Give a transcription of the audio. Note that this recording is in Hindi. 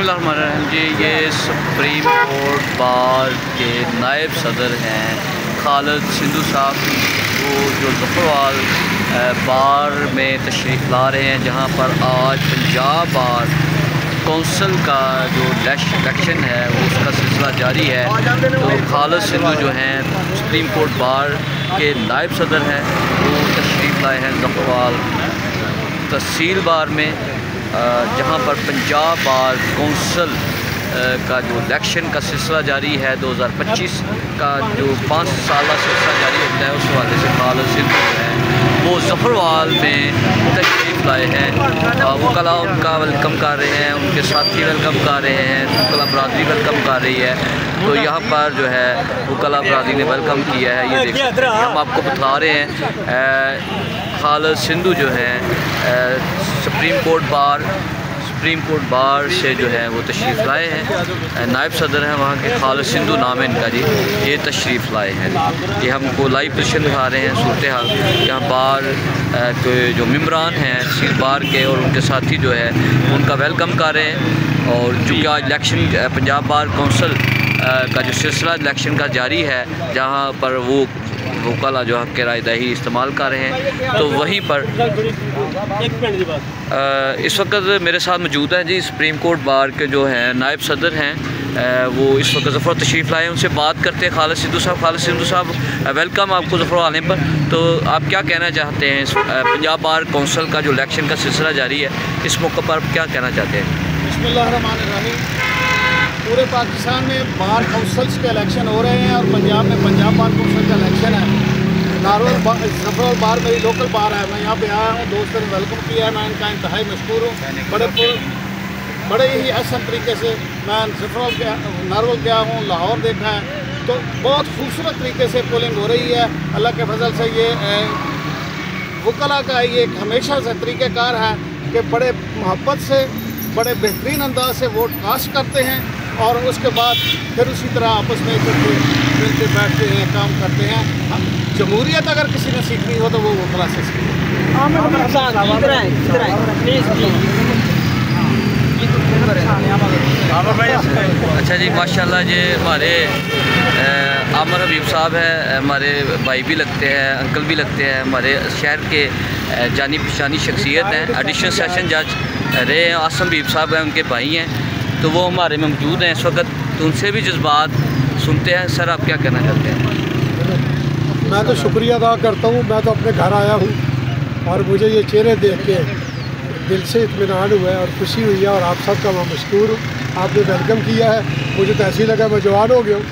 बिस्मिल्लाहिर्रहमानिर्रहीम जी। ये सुप्रीम कोर्ट बार के नायब सदर हैं खालिद सिंधु साहब, वो जो ज़फ़रवाल बार में तशरीफ़ ला रहे हैं, जहाँ पर आज पंजाब बार कौंसल का जो इलेक्शन है वो उसका सिलसिला जारी है। तो खालिद सिंधु जो हैं सुप्रीम कोर्ट बार के नायब सदर हैं, वो तशरीफ़ लाए हैं ज़फ़रवाल तहसील बार में, जहाँ पर पंजाब बार कौंसल का जो इलेक्शन का सिलसिला जारी है 2025 का जो 5 साल सिलसिला जारी होता है, उस हवाले से खालिद सिंधु है वो ज़फ़रवाल में तशरीफ़ लाए हैं। वकला उनका वेलकम कर रहे हैं, उनके साथी वेलकम कर रहे हैं, वकला बरादरी वेलकम कर रही है। तो यहाँ पर जो है वकला बरादरी ने वेलकम किया है। ये देखिए हम आपको बता रहे हैं खालिद सिंधु जो हैं सुप्रीम कोर्ट बार से जो है वो तशरीफ़ लाए हैं। नायब सदर हैं वहाँ के, खालिद सिंधु नाम है इनका जी। ये तशरीफ़ लाए हैं, ये हमको लाइव पोजीशन दिखा रहे हैं सूरत हाल। यहाँ बार के जो मेम्बरान हैं तहसील बार के और उनके साथी जो है उनका वेलकम कर रहे हैं। और चूँकि आज इलेक्शन पंजाब बार कौंसल का जो सिलसिला इलेक्शन का जारी है, जहाँ पर वो वकला जो हक़ रायदही इस्तेमाल कर रहे हैं, तो वहीं पर इस वक्त मेरे साथ मौजूद हैं जी सुप्रीम कोर्ट बार के जो हैं नायब सदर हैं, वो इस वक्त ज़फ़र तशरीफ़ लाए हैं। उनसे बात करते हैं। खालिद सिंधु साहब वेलकम आपको ज़फ़र आने पर। तो आप क्या कहना चाहते हैं पंजाब बार कौंसल का जो इलेक्शन का सिलसिला जारी है, इस मौके पर आप क्या कहना चाहते हैं? बिस्मिल्लाहिर्रहमानिर्रहीम। पूरे पाकिस्तान में बार काउंसिल्स के इलेक्शन हो रहे हैं और पंजाब में पंजाब बार काउंसिल का इलेक्शन है। ज़फ़रवाल बार मेरी लोकल बार है, मैं यहाँ पे आया हूँ, दोस्तों ने वेलकम किया है, मैं इनका इंतहाई मशकूर हूँ। बड़े ही आसान तरीके से मैं नारवल गया हूँ, लाहौर देखा है, तो बहुत खूबसूरत तरीके से पोलिंग हो रही है। अल्लाह के फजल से ये वकला का ये हमेशा से तरीक़ेकार है कि बड़े मोहब्बत से बड़े बेहतरीन अंदाज से वोट कास्ट करते हैं और उसके बाद फिर उसी तरह आपस में मिलकर बैठते हैं, काम करते हैं। जमहूरियत अगर किसी ने सीखनी हो तो वो वकला से सीखे। अच्छा जी, माशाल्लाह जी। हमारे आमर हबीब साहब हैं, हमारे भाई भी लगते हैं, अंकल भी लगते हैं, हमारे शहर के जानी पहचानी शख्सियत हैं। एडिशनल सेशन जज रहे हैं आसम हबीब साहब हैं, उनके भाई हैं, तो वो हमारे में मौजूद हैं इस वक्त। तो उनसे भी जज्बात सुनते हैं। सर आप क्या कहना चाहते हैं? मैं तो शुक्रिया अदा करता हूँ। मैं तो अपने घर आया हूँ और मुझे ये चेहरे देख के दिल से इत्मीनान हुआ है और खुशी हुई है, और आप सब का मैं मशकूर हूँ। आपने वेलकम किया है, मुझे तो ऐसे ही लगा मैं जवान हो गया हूँ।